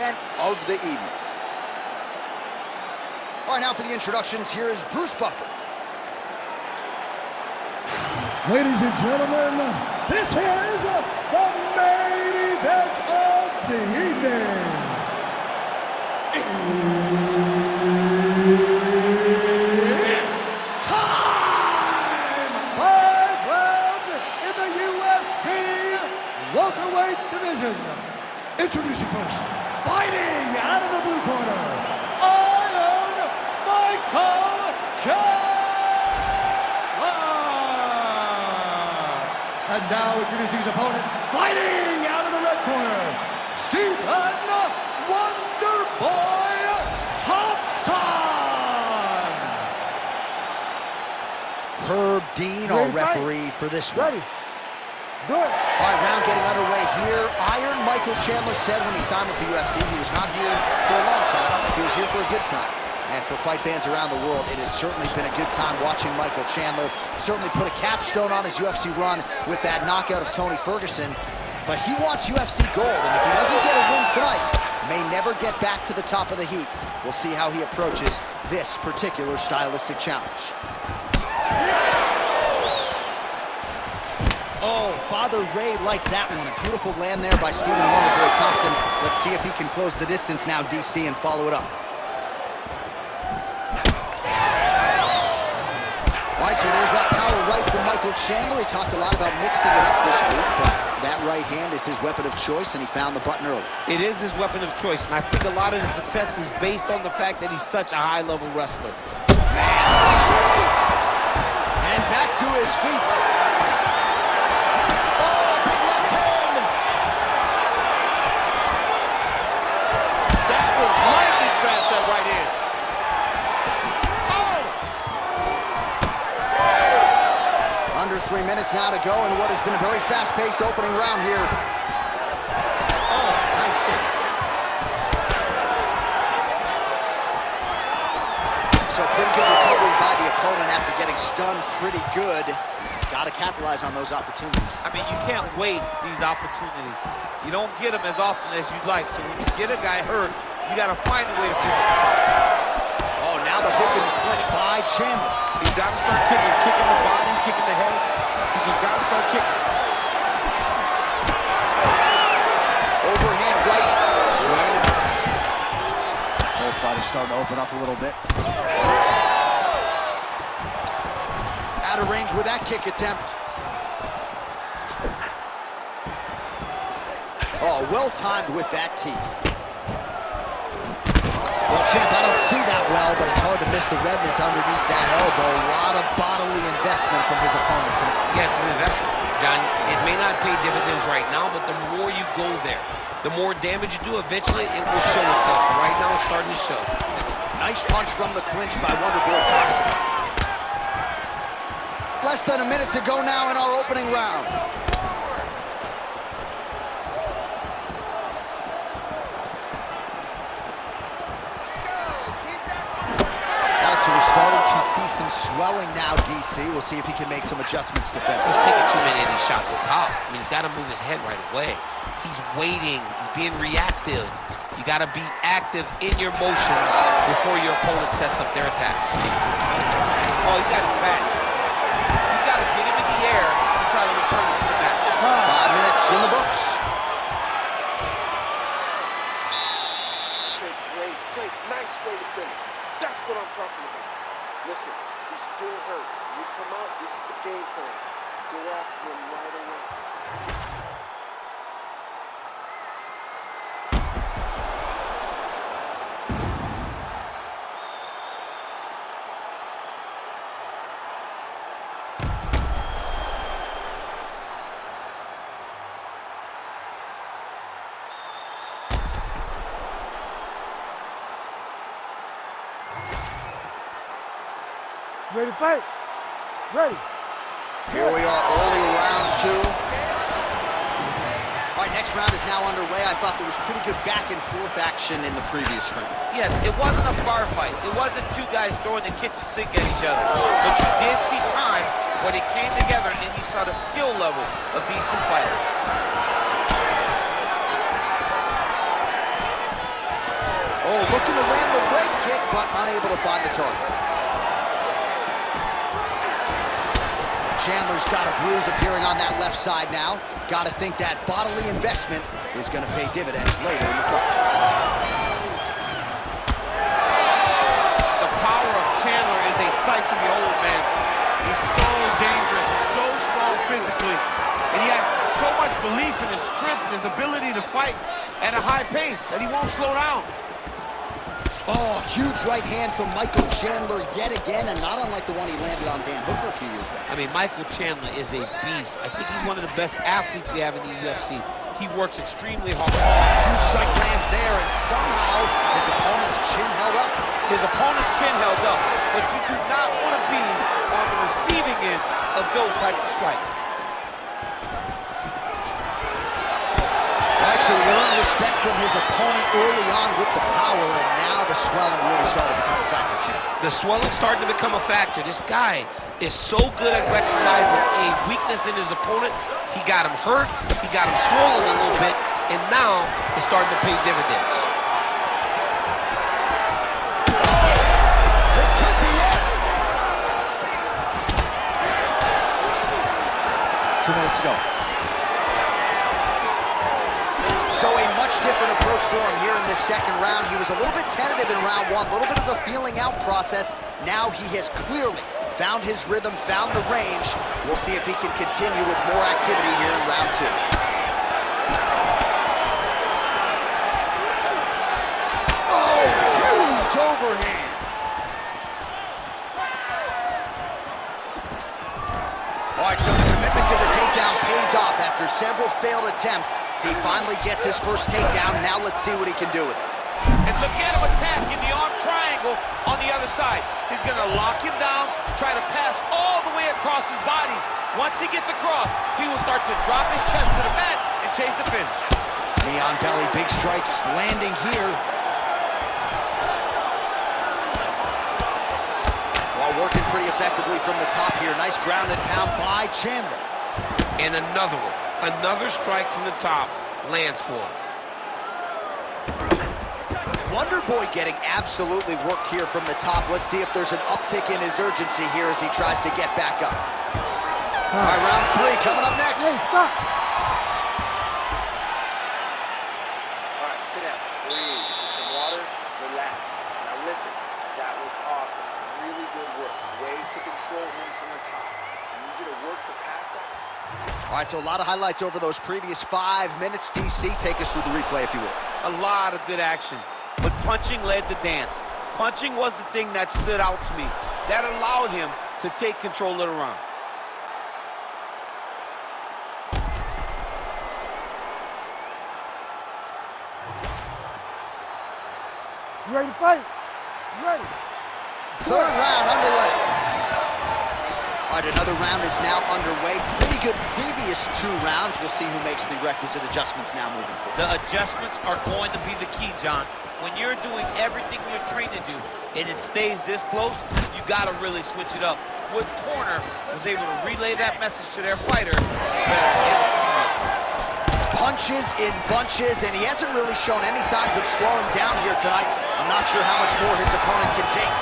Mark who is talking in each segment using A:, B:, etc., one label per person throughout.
A: Of the evening. All right, now for the introductions, here is Bruce Buffer.
B: Ladies and gentlemen, this is the main event of the evening. It's time! 5 rounds in the UFC welterweight division. Introducing first, fighting out of the blue corner, Iron Michael Chandler. And now introducing his opponent, fighting out of the red corner, Stephen Wonderboy Thompson.
A: Herb Dean, our referee for this one.
B: Ready. Do it.
A: All right, round getting underway here. Iron Michael Chandler said when he signed with the UFC he was not here for a long time. He was here for a good time. And for fight fans around the world, it has certainly been a good time watching Michael Chandler. Certainly put a capstone on his UFC run with that knockout of Tony Ferguson. But he wants UFC gold, and if he doesn't get a win tonight, may never get back to the top of the heap. We'll see how he approaches this particular stylistic challenge. Oh, Father Ray liked that one. A beautiful land there by Stephen Wonderboy Thompson. Let's see if he can close the distance now, DC, and follow it up. All right, so there's that power right from Michael Chandler. He talked a lot about mixing it up this week, but that right hand is his weapon of choice, and he found the button early.
C: It is his weapon of choice, and I think a lot of the success is based on the fact that he's such a high-level wrestler.
A: Man. And back to his feet. Under 3 minutes now to go in what has been a very fast-paced opening round here.
C: Oh, nice kick.
A: So pretty good recovery by the opponent after getting stunned pretty good. Got to capitalize on those opportunities.
C: I mean, you can't waste these opportunities. You don't get them as often as you'd like. So when you get a guy hurt, you got to find a way to finish the fight.
A: Oh, now the hook in the clinch by Chandler.
C: He's got to start kicking, kicking the body, kicking the head. He's just got to start kicking.
A: Overhand right, swing and a miss. Both fighters starting to open up a little bit. Out of range with that kick attempt. Oh, well timed with that teeth. Well, champ, I don't see that well, but it's hard to miss the redness underneath that elbow. A lot of bodily investment from his opponent tonight.
C: Yeah, it's an investment, John. It may not pay dividends right now, but the more you go there, the more damage you do, eventually it will show itself. Right now, it's starting to show.
A: Nice punch from the clinch by Wonderboy Thompson. Less than a minute to go now in our opening round. So we're starting to see some swelling now, DC. We'll see if he can make some adjustments defensively.
C: He's taking too many of these shots at top. I mean, he's got to move his head right away. He's waiting. He's being reactive. You got to be active in your motions before your opponent sets up their attacks. Oh, he's got his back. He's got to get him in the air and try to return it to the back.
A: 5 minutes in the books.
D: Okay, great. Nice way to finish. That's what I'm talking about. Listen, he's still hurt. When you come out, this is the game plan. Go after him right away.
B: Ready to fight? Ready.
A: Here we are, early round 2. All right, next round is now underway. I thought there was pretty good back and forth action in the previous frame.
C: Yes, it wasn't a bar fight. It wasn't two guys throwing the kitchen sink at each other. But you did see times when it came together and you saw the skill level of these two fighters.
A: leg kick, but unable to find the target. Chandler's got a bruise appearing on that left side now. Got to think that bodily investment is going to pay dividends later in the fight.
C: The power of Chandler is a sight to behold, man. He's so dangerous, he's so strong physically, and he has so much belief in his strength and his ability to fight at a high pace that he won't slow down.
A: Oh, huge right hand from Michael Chandler yet again, and not unlike the one he landed on Dan Hooker a few years back.
C: I mean, Michael Chandler is a beast. I think he's one of the best athletes we have in the UFC. He works extremely hard.
A: Huge strike lands there, and somehow his opponent's chin held up.
C: His opponent's chin held up, but you do not want to be on the receiving end of those types of strikes.
A: All right, so he earned respect from his opponent early on with the power, and now the swelling really started to become a factor, Chip.
C: The swelling started to become a factor. This guy is so good at recognizing a weakness in his opponent. He got him hurt, he got him swollen a little bit, and now it's starting to pay dividends.
A: This could be it. 2 minutes to go. So a much different approach for him here in this second round. He was a little bit tentative in round one, a little bit of a feeling out process. Now he has clearly found his rhythm, found the range. We'll see if he can continue with more activity here in round two. Oh, huge overhand. All right, so the commitment to the takedown pays off. After several failed attempts, he finally gets his first takedown. Now let's see what he can do with it.
C: And look at him attack in the arm triangle on the other side. He's going to lock him down, try to pass all the way across his body. Once he gets across, he will start to drop his chest to the mat and chase the finish.
A: Knee on belly, big strikes landing here. While working pretty effectively from the top here. Nice ground and pound by Chandler.
C: And another one. Another strike from the top lands for him.
A: Wonderboy getting absolutely worked here from the top. Let's see if there's an uptick in his urgency here as he tries to get back up. All right, round three coming up next.
E: Hey, stop.
D: All right, sit down, breathe, get some water, relax. Now listen, that was awesome. Really good work. Way to control him from the top. I need you to work to pass that.
A: All right, so a lot of highlights over those previous 5 minutes. DC, take us through the replay, if you will.
C: A lot of good action, but punching led the dance. Punching was the thing that stood out to me. That allowed him to take control of the round.
E: You ready to fight? You ready?
A: Third round underway. All right, another round is now underway. Pretty good previous 2 rounds. We'll see who makes the requisite adjustments now moving forward.
C: The adjustments are going to be the key, John. When you're doing everything you're trained to do and it stays this close, you got to really switch it up. What corner was able to relay that message to their fighter better?
A: Punches in bunches, and he hasn't really shown any signs of slowing down here tonight. I'm not sure how much more his opponent can take.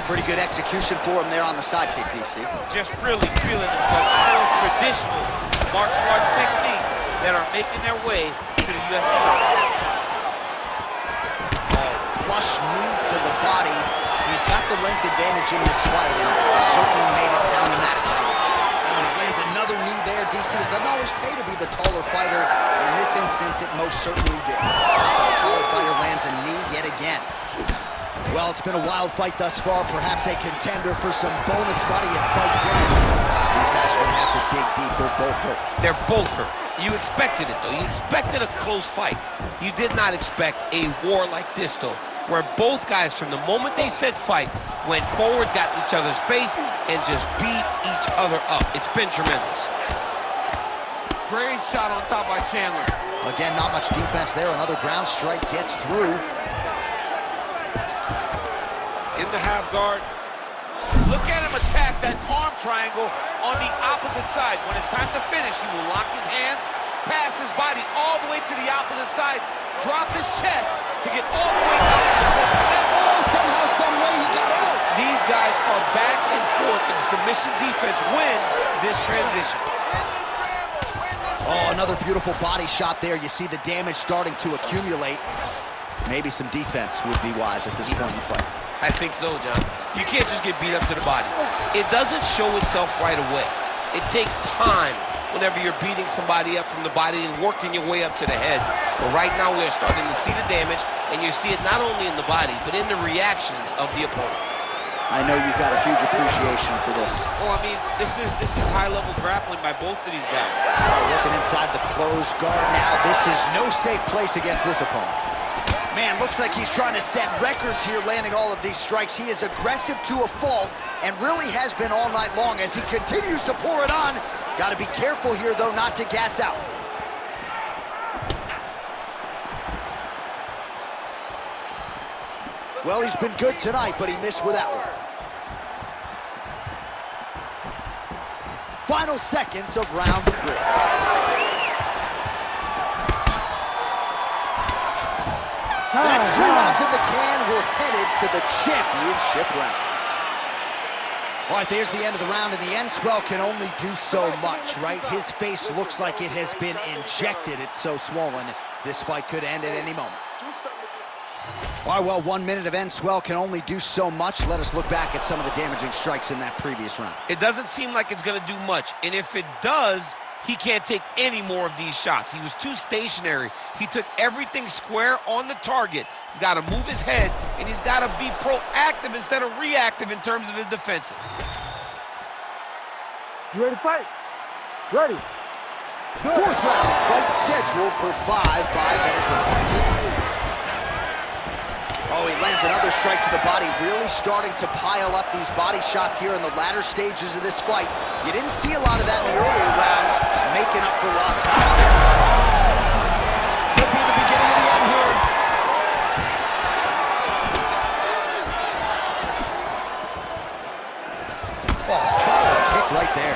A: Pretty good execution for him there on the side kick, DC.
C: Just really feeling himself. Real traditional martial arts techniques that are making their way to the UFC.
A: Flush knee to the body. He's got the length advantage in this fight and certainly made it count in that exchange. And he lands another knee there, DC. It doesn't always pay to be the taller fighter. In this instance, it most certainly did. So the taller fighter lands a knee yet again. Well, it's been a wild fight thus far. Perhaps a contender for some bonus money at Fights In. These guys are going to have to dig deep. They're both hurt.
C: They're both hurt. You expected it, though. You expected a close fight. You did not expect a war like this, though, where both guys, from the moment they said fight, went forward, got in each other's face, and just beat each other up. It's been tremendous. Great shot on top by Chandler.
A: Again, not much defense there. Another ground strike gets through.
C: In the half guard. Look at him attack that arm triangle on the opposite side. When it's time to finish, he will lock his hands, pass his body all the way way to the opposite side, drop his chest to get all the way down to the opponent's neck.
A: Oh, somehow, some way he got out.
C: These guys are back and forth, and submission defense wins this transition.
A: Oh, another beautiful body shot there. You see the damage starting to accumulate. Maybe some defense would be wise at this point in the fight.
C: I think so, John. You can't just get beat up to the body. It doesn't show itself right away. It takes time whenever you're beating somebody up from the body and working your way up to the head. But right now we're starting to see the damage, and you see it not only in the body, but in the reactions of the opponent.
A: I know you've got a huge appreciation for this.
C: Oh, I mean, this is high-level grappling by both of these guys.
A: Working inside the closed guard now. This is no safe place against this opponent. Man, looks like he's trying to set records here, landing all of these strikes. He is aggressive to a fault and really has been all night long as he continues to pour it on. Got to be careful here, though, not to gas out. Well, he's been good tonight, but he missed with that one. Final seconds of round 3. That's 3 rounds in the can. We're headed to the championship rounds. All right, there's the end of the round, and the end swell can only do so much, right? His face looks like it has been injected. It's so swollen. This fight could end at any moment. All right, well, 1 minute of end swell can only do so much. Let us look back at some of the damaging strikes in that previous round.
C: It doesn't seem like it's going to do much, and if it does, he can't take any more of these shots. He was too stationary. He took everything square on the target. He's got to move his head, and he's got to be proactive instead of reactive in terms of his defenses.
E: You ready to fight? Ready.
A: Fourth round, fight scheduled for 5 5-minute rounds. Oh, he lands another strike to the body, really starting to pile up these body shots here in the latter stages of this fight. You didn't see a lot of that in the earlier rounds, making up for lost time. Could be the beginning of the end here. Oh, solid kick right there.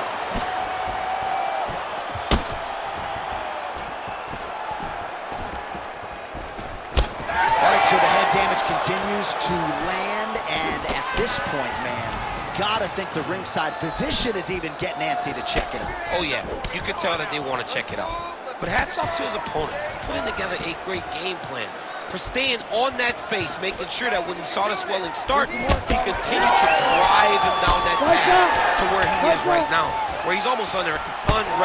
A: So the head damage continues to land, and at this point, man, gotta think the ringside physician is even getting antsy to check it out.
C: Oh, yeah. You can tell that they want to check it out. But hats off to his opponent for putting together a great game plan, for staying on that face, making sure that when he saw the swelling start, he continued to drive him down that path to where he is right now, where he's almost unrecognizable.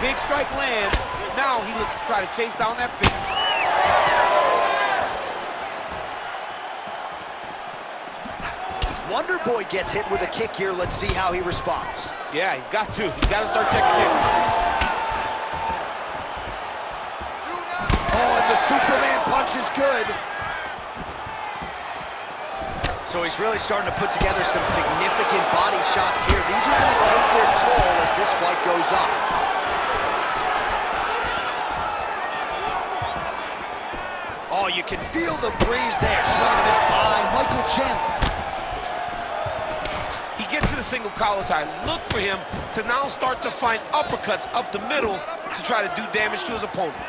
C: Big strike lands. Now he looks to try to chase down that face.
A: Wonderboy gets hit with a kick here. Let's see how he responds.
C: Yeah, he's got to. He's got to start checking kicks.
A: Oh, and the Superman punch is good. So he's really starting to put together some significant body shots here. These are going to take their toll as this fight goes on. Oh, you can feel the breeze there. Swing and a miss by Michael Chandler.
C: He gets to the single collar tie. Look for him to now start to find uppercuts up the middle to try to do damage to his opponent.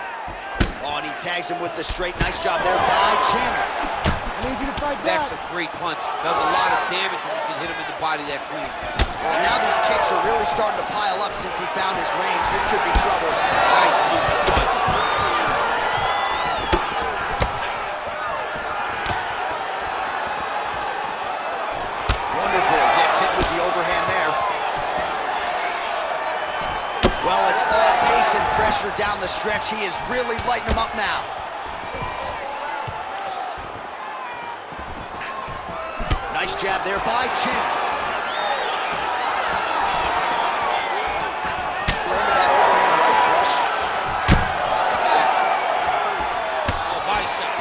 A: Oh, and he tags him with the straight. Nice job there by Chandler.
E: I need you to fight back.
C: That's a great punch. Does a lot of damage when you can hit him in the body that clean.
A: Well, now these kicks are really starting to pile up since he found his range. This could be trouble.
C: Nice moving punch.
A: Wonderboy gets hit with the overhand there. Well, it's all pace and pressure down the stretch. He is really lighting him up now. Nice jab there by Chandler. Landed that overhand right flush.
C: Oh, body shot.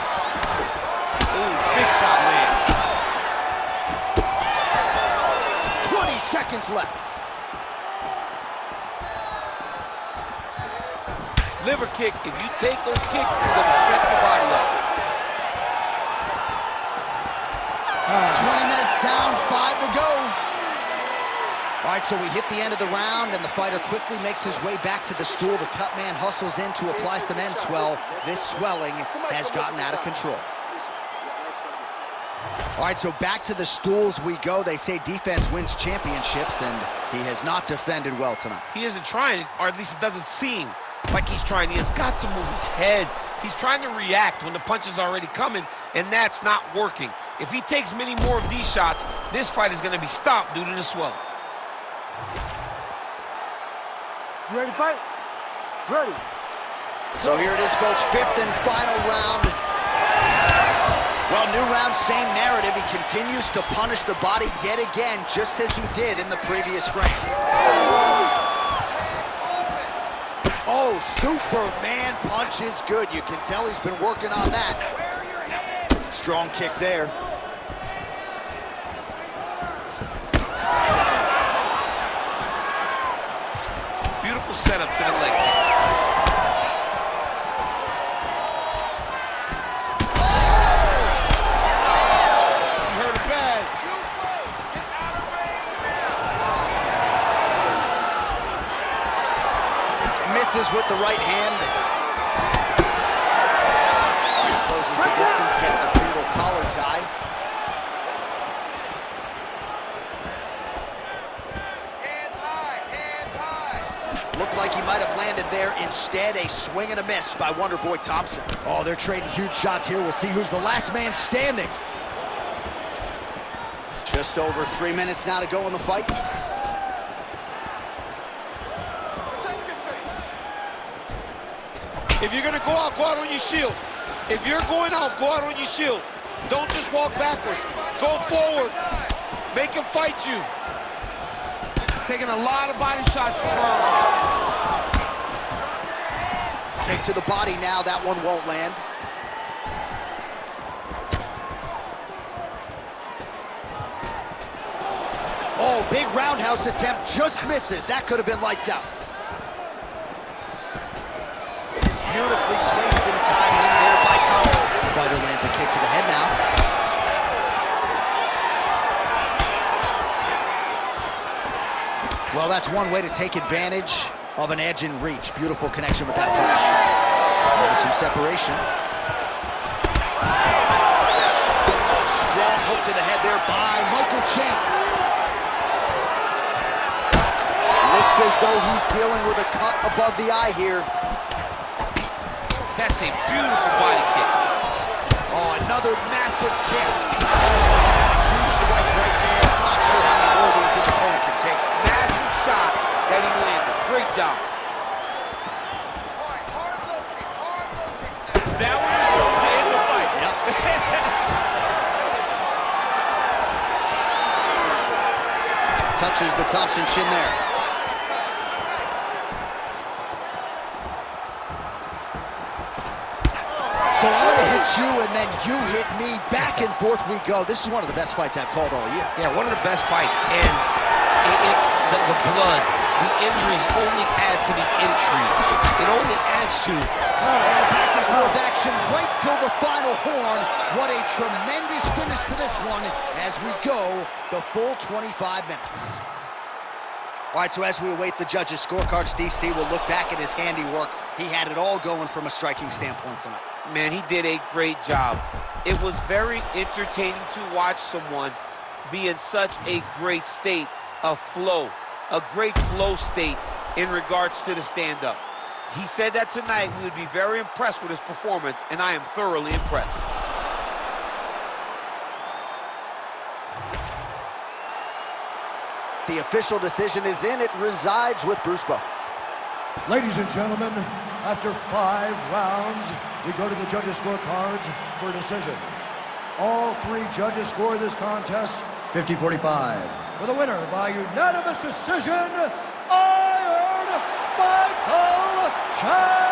C: Ooh, big shot land.
A: 20 seconds left.
C: Liver kick. If you take those kicks, you're going to shut your body up.
A: 20 minutes down, 5 to go. right, so we hit the end of the round, and the fighter quickly makes his way back to the stool. The cut man hustles in to apply some end swell. This swelling has gotten out of control. All right, so back to the stools we go. They say defense wins championships, and he has not defended well tonight.
C: He isn't trying, or at least it doesn't seem like he's trying. He has got to move his head. He's trying to react when the punch is already coming, and that's not working. If he takes many more of these shots, this fight is going to be stopped due to the swelling.
E: You ready to fight? Ready.
A: So here it is, folks, fifth and final round. Well, new round, same narrative. He continues to punish the body yet again, just as he did in the previous frame. Oh, Superman punch is good. You can tell he's been working on that. Strong kick there.
C: Beautiful setup to the leg kick.
A: Misses with the right hand. Closes the distance, gets the single collar tie.
D: Hands high, hands high.
A: Looked like he might have landed there. Instead, a swing and a miss by Wonderboy Thompson. Oh, they're trading huge shots here. We'll see who's the last man standing. Just over 3 minutes now to go in the fight.
C: If you're going to go out on your shield. If you're going out, go out on your shield. Don't just walk backwards. Go forward. Make him fight you. Taking a lot of body shots from.
A: Kick to the body now. That one won't land. Oh, big roundhouse attempt. Just misses. That could have been lights out. Beautifully placed in time, knee there by Thompson. The fighter lands a kick to the head now. Well, that's one way to take advantage of an edge and reach. Beautiful connection with that punch. There's some separation. Strong hook to the head there by Michael Chandler. Looks as though he's dealing with a cut above the eye here.
C: That's a beautiful body kick.
A: Oh, another massive kick. He's had a huge strike right there. I'm not sure how many more of these his opponent can take.
C: Massive shot that he landed. Great job.
D: Hard low kicks now.
C: That one was going to end the fight.
A: Yep. Touches the Thompson chin there. So I'm going to hit you, and then you hit me. Back and forth we go. This is one of the best fights I've called all year.
C: Yeah, one of the best fights. And the blood, the injuries only add to the intrigue. It only adds to...
A: Back and forth action right till the final horn. What a tremendous finish to this one as we go the full 25 minutes. All right, so as we await the judges' scorecards, DC will look back at his handiwork. He had it all going from a striking standpoint tonight.
C: Man, he did a great job. It was very entertaining to watch someone be in such a great state of flow, a great flow state in regards to the stand-up. He said that tonight we would be very impressed with his performance, and I am thoroughly impressed.
A: The official decision is in. It resides with Bruce Buff.
B: Ladies and gentlemen, after 5 rounds, we go to the judges' scorecards for a decision. All 3 judges score this contest 50-45. For the winner by unanimous decision, Iron Michael Chandler.